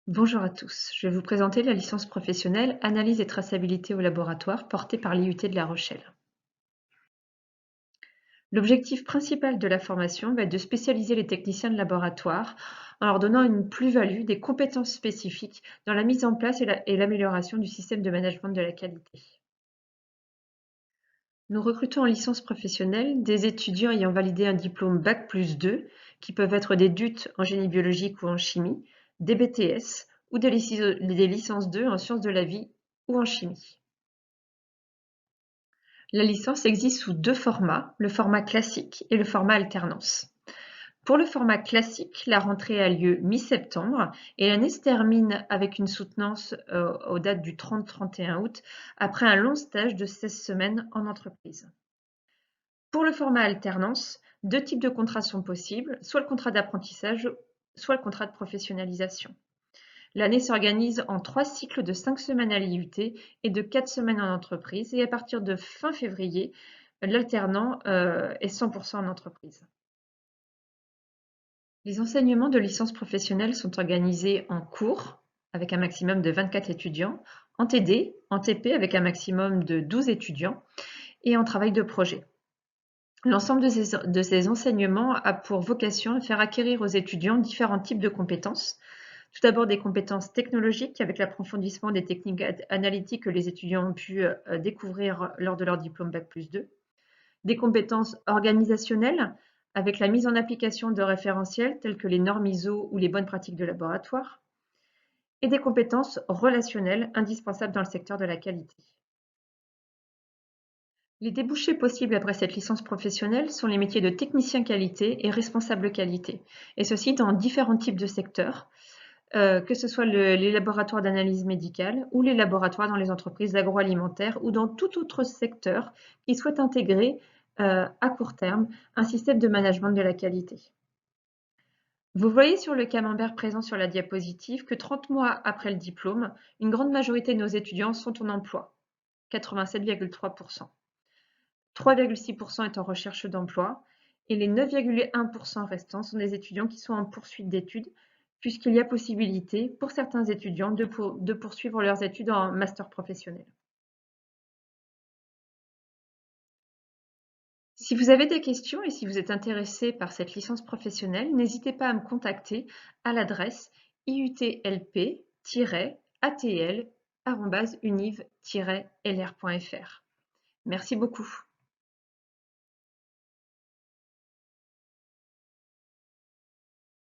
Bonjour à tous, je vais vous présenter la licence professionnelle Analyse et traçabilité au laboratoire portée par l'IUT de La Rochelle. L'objectif principal de la formation va être de spécialiser les techniciens de laboratoire en leur donnant une plus-value, des compétences spécifiques dans la mise en place et l'amélioration du système de management de la qualité. Nous recrutons en licence professionnelle des étudiants ayant validé un diplôme Bac+2 qui peuvent être des DUT en génie biologique ou en chimie, des BTS ou des licences 2 en sciences de la vie ou en chimie. La licence existe sous deux formats, le format classique et le format alternance. Pour le format classique, la rentrée a lieu mi-septembre et l'année se termine avec une soutenance aux dates du 30-31 août après un long stage de 16 semaines en entreprise. Pour le format alternance, deux types de contrats sont possibles, soit le contrat d'apprentissage, soit le contrat de professionnalisation. L'année s'organise en 3 cycles de 5 semaines à l'IUT et de 4 semaines en entreprise, et à partir de fin février, l'alternant est 100% en entreprise. Les enseignements de licence professionnelle sont organisés en cours, avec un maximum de 24 étudiants, en TD, en TP avec un maximum de 12 étudiants, et en travail de projet. L'ensemble de ces enseignements a pour vocation à faire acquérir aux étudiants différents types de compétences. Tout d'abord, des compétences technologiques avec l'approfondissement des techniques analytiques que les étudiants ont pu découvrir lors de leur diplôme Bac+2. Des compétences organisationnelles avec la mise en application de référentiels tels que les normes ISO ou les bonnes pratiques de laboratoire. Et des compétences relationnelles indispensables dans le secteur de la qualité. Les débouchés possibles après cette licence professionnelle sont les métiers de technicien qualité et responsable qualité, et ceci dans différents types de secteurs, que ce soit les laboratoires d'analyse médicale ou les laboratoires dans les entreprises agroalimentaires ou dans tout autre secteur qui souhaite intégrer à court terme un système de management de la qualité. Vous voyez sur le camembert présent sur la diapositive que 30 mois après le diplôme, une grande majorité de nos étudiants sont en emploi, 87,3%. 3,6% est en recherche d'emploi et les 9,1% restants sont des étudiants qui sont en poursuite d'études, puisqu'il y a possibilité pour certains étudiants de poursuivre leurs études en master professionnel. Si vous avez des questions et si vous êtes intéressé par cette licence professionnelle, n'hésitez pas à me contacter à l'adresse iutlp-atl@univ-lr.fr. Merci beaucoup.